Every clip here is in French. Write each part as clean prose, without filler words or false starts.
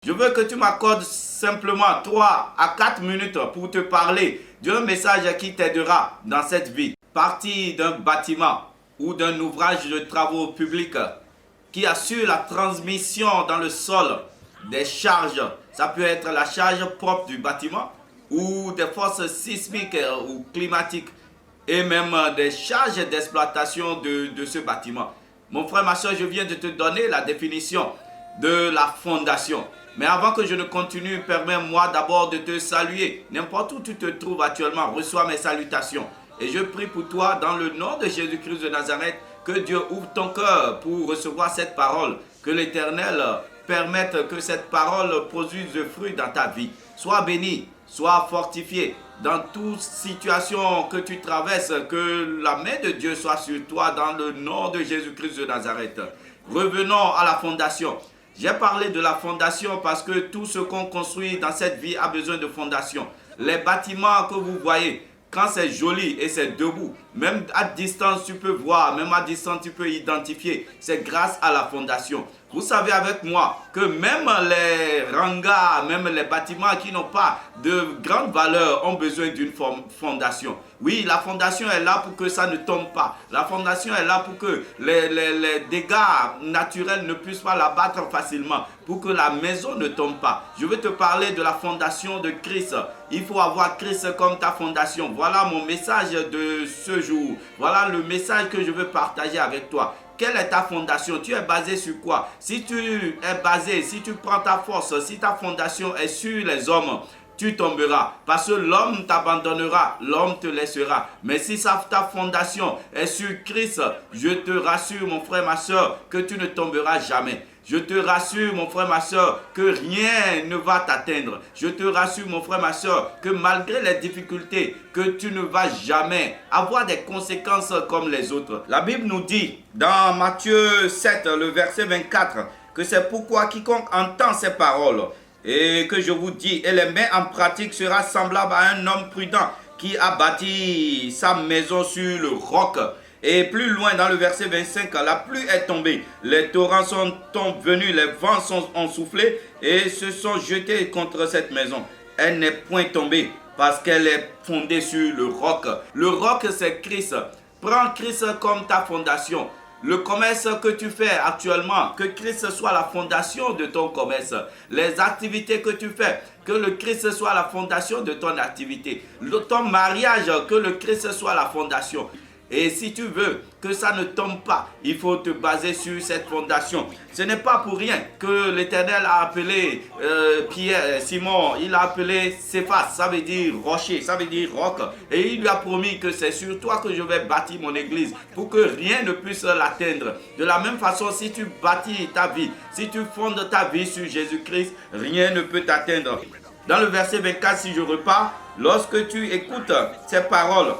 Je veux que tu m'accordes simplement 3 à 4 minutes pour te parler d'un message qui t'aidera dans cette vie. Partie d'un bâtiment ou d'un ouvrage de travaux publics qui assure la transmission dans le sol des charges. Ça peut être la charge propre du bâtiment ou des forces sismiques ou climatiques et même des charges d'exploitation de ce bâtiment. Mon frère, ma soeur, je viens de te donner la définition de la fondation. Mais avant que je ne continue, permets-moi d'abord de te saluer. N'importe où tu te trouves actuellement, reçois mes salutations. Et je prie pour toi dans le nom de Jésus-Christ de Nazareth, que Dieu ouvre ton cœur pour recevoir cette parole. Que l'Éternel permette que cette parole produise de fruits dans ta vie. Sois béni, sois fortifié. Dans toute situation que tu traverses, que la main de Dieu soit sur toi dans le nom de Jésus-Christ de Nazareth. Revenons à la fondation. J'ai parlé de la fondation parce que tout ce qu'on construit dans cette vie a besoin de fondation. Les bâtiments que vous voyez, quand c'est joli et c'est debout, même à distance tu peux voir, même à distance tu peux identifier, c'est grâce à la fondation. Vous savez avec moi que même les hangars, même les bâtiments qui n'ont pas de grande valeur ont besoin d'une fondation. Oui, la fondation est là pour que ça ne tombe pas. La fondation est là pour que les dégâts naturels ne puissent pas l'abattre facilement, pour que la maison ne tombe pas. Je veux te parler de la fondation de Christ. Il faut avoir Christ comme ta fondation. Voilà mon message de ce jour. Voilà le message que je veux partager avec toi. Quelle est ta fondation? Tu es basé sur quoi? Si tu prends ta force, si ta fondation est sur les hommes, tu tomberas. Parce que l'homme t'abandonnera, l'homme te laissera. Mais si ta fondation est sur Christ, je te rassure, mon frère, ma soeur, que tu ne tomberas jamais. Je te rassure, mon frère, ma soeur, que rien ne va t'atteindre. Je te rassure, mon frère, ma soeur, que malgré les difficultés, que tu ne vas jamais avoir des conséquences comme les autres. La Bible nous dit, dans Matthieu 7, le verset 24, que c'est pourquoi quiconque entend ces paroles, et que je vous dis, et les met en pratique, sera semblable à un homme prudent qui a bâti sa maison sur le roc. Et plus loin dans le verset 25, la pluie est tombée, les torrents sont venus, les vents ont soufflé et se sont jetés contre cette maison. Elle n'est point tombée parce qu'elle est fondée sur le roc. Le roc, c'est Christ. Prends Christ comme ta fondation. Le commerce que tu fais actuellement, que Christ soit la fondation de ton commerce. Les activités que tu fais, que le Christ soit la fondation de ton activité. Ton mariage, que le Christ soit la fondation. Et si tu veux que ça ne tombe pas, il faut te baser sur cette fondation. Ce n'est pas pour rien que l'Éternel a appelé Simon, il a appelé Céphas, ça veut dire rocher, ça veut dire roc. Et il lui a promis que c'est sur toi que je vais bâtir mon église, pour que rien ne puisse l'atteindre. De la même façon, si tu bâtis ta vie, si tu fondes ta vie sur Jésus-Christ, rien ne peut t'atteindre. Dans le verset 24, si je repars, lorsque tu écoutes ces paroles,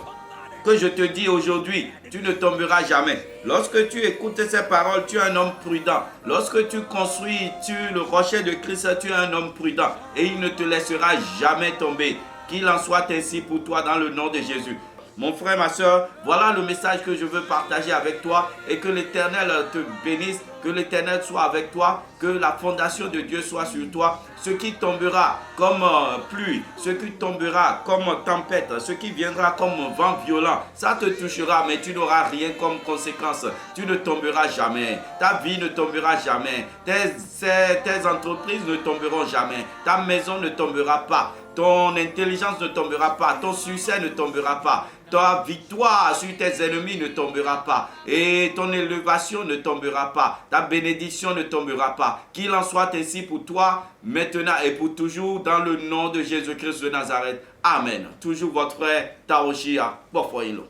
que je te dis aujourd'hui, tu ne tomberas jamais. Lorsque tu écoutes ces paroles, tu es un homme prudent. Lorsque tu construis sur le rocher de Christ, tu es un homme prudent. Et il ne te laissera jamais tomber. Qu'il en soit ainsi pour toi dans le nom de Jésus. Mon frère, ma soeur, voilà le message que je veux partager avec toi et que l'Éternel te bénisse, que l'Éternel soit avec toi, que la fondation de Dieu soit sur toi. Ce qui tombera comme pluie, ce qui tombera comme tempête, ce qui viendra comme vent violent, ça te touchera, mais tu n'auras rien comme conséquence. Tu ne tomberas jamais. Ta vie ne tombera jamais. Tes entreprises ne tomberont jamais. Ta maison ne tombera pas. Ton intelligence ne tombera pas, ton succès ne tombera pas, ta victoire sur tes ennemis ne tombera pas et ton élévation ne tombera pas, ta bénédiction ne tombera pas. Qu'il en soit ainsi pour toi, maintenant et pour toujours, dans le nom de Jésus-Christ de Nazareth. Amen. Toujours votre frère Taoshia Bofoilo.